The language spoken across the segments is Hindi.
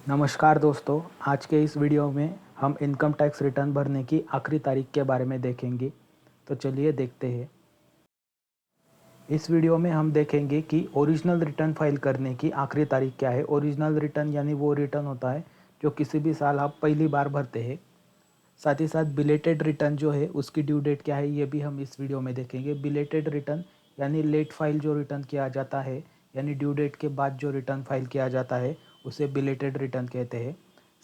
नमस्कार दोस्तों, आज के इस वीडियो में हम इनकम टैक्स रिटर्न भरने की आखिरी तारीख के बारे में देखेंगे। तो चलिए देखते हैं। इस वीडियो में हम देखेंगे कि ओरिजिनल रिटर्न फाइल करने की आखिरी तारीख क्या है। ओरिजिनल रिटर्न यानी वो रिटर्न होता है जो किसी भी साल आप पहली बार भरते हैं। साथ ही साथ बिलेटेड रिटर्न जो है उसकी ड्यू डेट क्या है ये भी हम इस वीडियो में देखेंगे। बिलेटेड रिटर्न यानी लेट फाइल जो रिटर्न किया जाता है, यानी ड्यू डेट के बाद जो रिटर्न फाइल किया जाता है उसे बिलेटेड रिटर्न कहते हैं।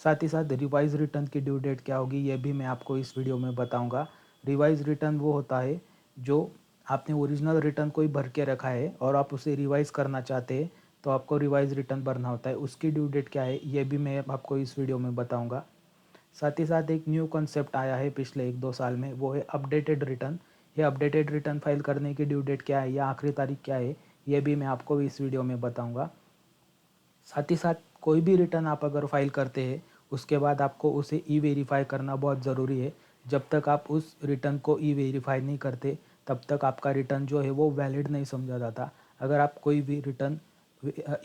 साथ ही साथ रिवाइज रिटर्न की ड्यू डेट क्या होगी ये भी मैं आपको इस वीडियो में बताऊंगा। रिवाइज रिटर्न वो होता है जो आपने ओरिजिनल रिटर्न कोई भर के रखा है और आप उसे रिवाइज करना चाहते हैं, तो आपको रिवाइज रिटर्न भरना होता है। उसकी ड्यू डेट क्या है ये भी मैं आपको इस वीडियो में बताऊँगा। साथ ही साथ एक न्यू कॉन्सेप्ट आया है पिछले 1-2 साल में, वो है अपडेटेड रिटर्न। ये अपडेटेड रिटर्न फाइल करने की ड्यू डेट क्या है या आखिरी तारीख क्या है ये भी मैं आपको इस वीडियो में बताऊंगा। साथ ही साथ कोई भी रिटर्न आप अगर फाइल करते हैं उसके बाद आपको उसे ई वेरीफाई करना बहुत ज़रूरी है। जब तक आप उस रिटर्न को ई वेरीफाई नहीं करते तब तक आपका रिटर्न जो है वो वैलिड नहीं समझा जाता। अगर आप कोई भी रिटर्न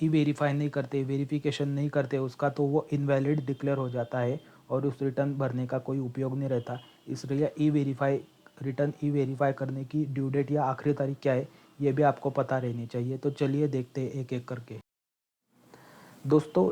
ई वेरीफाई नहीं करते, वेरिफिकेशन नहीं करते उसका, तो वो इनवैलिड डिक्लेयर हो जाता है और उस रिटर्न भरने का कोई उपयोग नहीं रहता। इसलिए रिटर्न ई वेरीफाई करने की ड्यू डेट या आखिरी तारीख क्या है ये भी आपको पता रहनी चाहिए। तो चलिए देखते हैं एक एक करके। दोस्तों,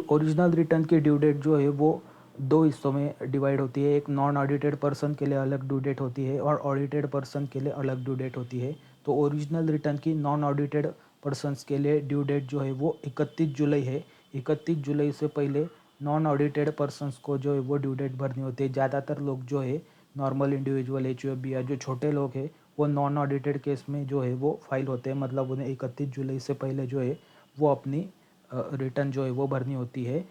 ओरिजिनल रिटर्न की ड्यू डेट जो है वो दो हिस्सों में डिवाइड होती है। एक नॉन ऑडिटेड पर्सन के लिए अलग ड्यू डेट होती है और ऑडिटेड पर्सन के लिए अलग ड्यू डेट होती है। तो ओरिजिनल रिटर्न की नॉन ऑडिटेड पर्सनस के लिए ड्यू डेट जो है वो 31 जुलाई है। 31 जुलाई से पहले नॉन ऑडिटेड पर्सनस को जो है वो ड्यू डेट भरनी होती है। ज़्यादातर लोग जो है नॉर्मल इंडिविजुअल एच-यू-एफ-बी या जो छोटे लोग हैं वो नॉन ऑडिटेड केस में जो है वो फाइल होते हैं, मतलब उन्हें 31 जुलाई से पहले जो है वो अपनी रिटर्न जो है वो भरनी होती है।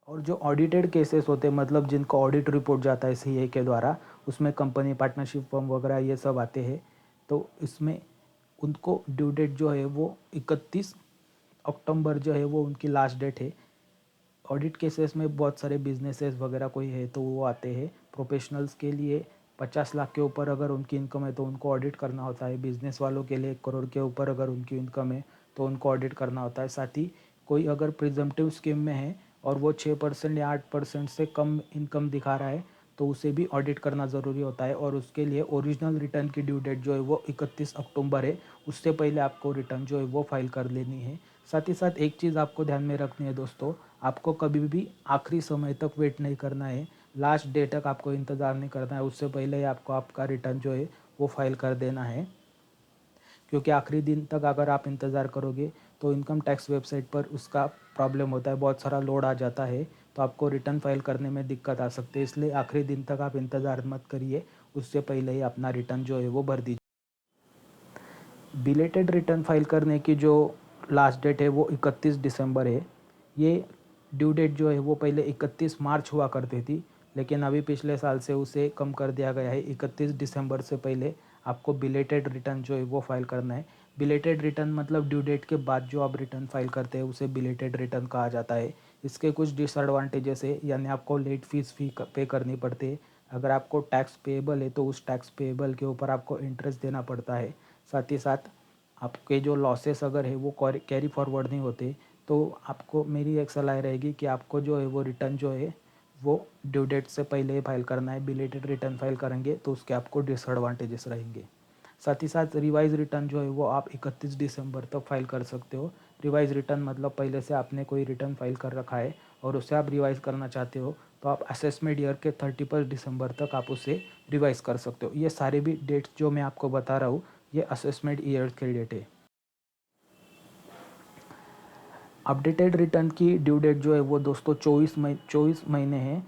और जो ऑडिटेड केसेस होते हैं, मतलब जिनको ऑडिट रिपोर्ट जाता है सीए के द्वारा, उसमें कंपनी, पार्टनरशिप फर्म वगैरह ये सब आते हैं, तो इसमें उनको ड्यू डेट जो है वो 31 अक्टूबर जो है वो उनकी लास्ट डेट है। ऑडिट केसेस में बहुत सारे बिजनेसेस वगैरह कोई है तो वो आते हैं। प्रोफेशनल्स के लिए 50 लाख के ऊपर अगर उनकी इनकम है तो उनको ऑडिट करना होता है। बिजनेस वालों के लिए 1 करोड़ के ऊपर अगर उनकी इनकम है तो उनको ऑडिट करना होता है। साथ ही कोई अगर प्रिजम्पटिव स्कीम में है और वो 6% या 8% से कम इनकम दिखा रहा है तो उसे भी ऑडिट करना ज़रूरी होता है। और उसके लिए ओरिजिनल रिटर्न की ड्यू डेट जो है वो 31 अक्टूबर है। उससे पहले आपको रिटर्न जो है वो फाइल कर लेनी है। साथ ही साथ एक चीज़ आपको ध्यान में रखनी है दोस्तों, आपको कभी भी आखिरी समय तक वेट नहीं करना है। लास्ट डे तक आपको इंतज़ार नहीं करना है। उससे पहले ही आपको आपका रिटर्न जो है वो फाइल कर देना है, क्योंकि आखिरी दिन तक अगर आप इंतज़ार करोगे तो इनकम टैक्स वेबसाइट पर उसका प्रॉब्लम होता है, बहुत सारा लोड आ जाता है, तो आपको रिटर्न फाइल करने में दिक्कत आ सकती है। इसलिए आखिरी दिन तक आप इंतज़ार मत करिए, उससे पहले ही अपना रिटर्न जो है वो भर दीजिए। बिलेटेड रिटर्न फाइल करने की जो लास्ट डेट है वो 31 दिसंबर है। ये ड्यू डेट जो है वो पहले 31 मार्च हुआ करती थी, लेकिन अभी पिछले साल से उसे कम कर दिया गया है। 31 दिसंबर से पहले आपको बिलेटेड रिटर्न जो है वो फाइल करना है। बिलेटेड रिटर्न मतलब ड्यू डेट के बाद जो आप रिटर्न फाइल करते हैं उसे बिलेटेड रिटर्न कहा जाता है। इसके कुछ डिसएडवांटेजेस है, यानी आपको लेट फीस पे करनी पड़ती है। अगर आपको टैक्स पेएबल है तो उस टैक्स पेएबल के ऊपर आपको इंटरेस्ट देना पड़ता है। साथ ही साथ आपके जो लॉसेस अगर है वो कैरी फॉरवर्ड नहीं होते, तो आपको मेरी एक सलाह रहेगी कि आपको जो है वो रिटर्न जो है वो ड्यू डेट से पहले ही फाइल करना है। बिलेटेड रिटर्न फाइल करेंगे तो उसके आपको डिसएडवांटेजेस रहेंगे। साथ ही साथ रिवाइज रिटर्न जो है वो आप 31 दिसंबर तक फाइल कर सकते हो। रिवाइज रिटर्न मतलब पहले से आपने कोई रिटर्न फाइल कर रखा है और उसे आप रिवाइज करना चाहते हो तो आप असेसमेंट ईयर के 31 दिसंबर तक आप उसे रिवाइज कर सकते हो। ये सारे भी डेट्स जो मैं आपको बता रहा हूँ ये असेसमेंट ईयर के डेट है। अपडेटेड रिटर्न की ड्यू डेट जो है वो दोस्तों 24 महीने है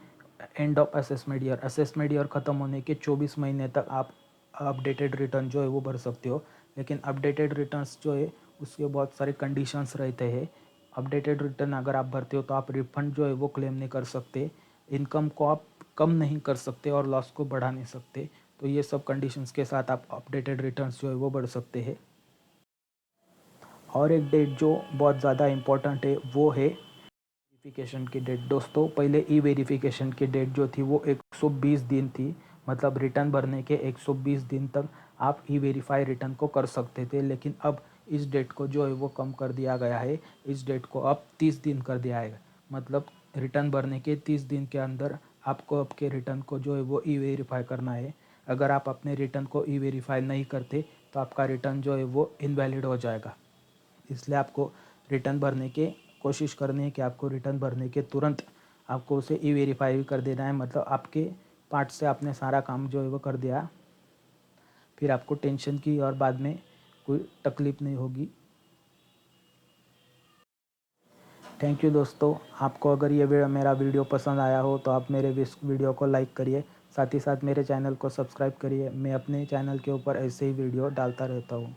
end of assessment year. Assessment year ख़त्म होने के 24 महीने तक आप अपडेटेड रिटर्न जो है वो भर सकते हो। लेकिन अपडेटेड रिटर्न्स जो है उसके बहुत सारे कंडीशंस रहते हैं। अपडेटेड रिटर्न अगर आप भरते हो तो आप रिफंड जो है वो क्लेम नहीं कर सकते, इनकम को आप कम नहीं कर सकते और लॉस को बढ़ा नहीं सकते। तो ये सब कंडीशंस के साथ आप अपडेटेड रिटर्न्स जो है वो भर सकते हैं। और एक डेट जो बहुत ज़्यादा इम्पोर्टेंट है वो है वेरिफिकेशन की डेट। दोस्तों, पहले ई वेरिफिकेशन की डेट जो थी वो 120 दिन थी, मतलब रिटर्न भरने के 120 दिन तक आप ई वेरीफाई रिटर्न को कर सकते थे। लेकिन अब इस डेट को जो है वो कम कर दिया गया है। इस डेट को अब 30 दिन कर दिया है। मतलब रिटर्न भरने के 30 दिन के अंदर आपको आपके रिटर्न को जो है वो ई वेरीफाई करना है। अगर आप अपने रिटर्न को ई वेरीफाई नहीं करते तो आपका रिटर्न जो है वो इनवैलिड हो जाएगा। इसलिए आपको रिटर्न भरने के कोशिश करनी है कि आपको रिटर्न भरने के तुरंत आपको उसे ई वेरीफाई भी कर देना है। मतलब आपके पार्ट से आपने सारा काम जो है वो कर दिया, फिर आपको टेंशन की और बाद में कोई तकलीफ़ नहीं होगी। थैंक यू दोस्तों। आपको अगर ये मेरा वीडियो पसंद आया हो तो आप मेरे वीडियो को लाइक करिए, साथ ही साथ मेरे चैनल को सब्सक्राइब करिए। मैं अपने चैनल के ऊपर ऐसे ही वीडियो डालता रहता हूँ।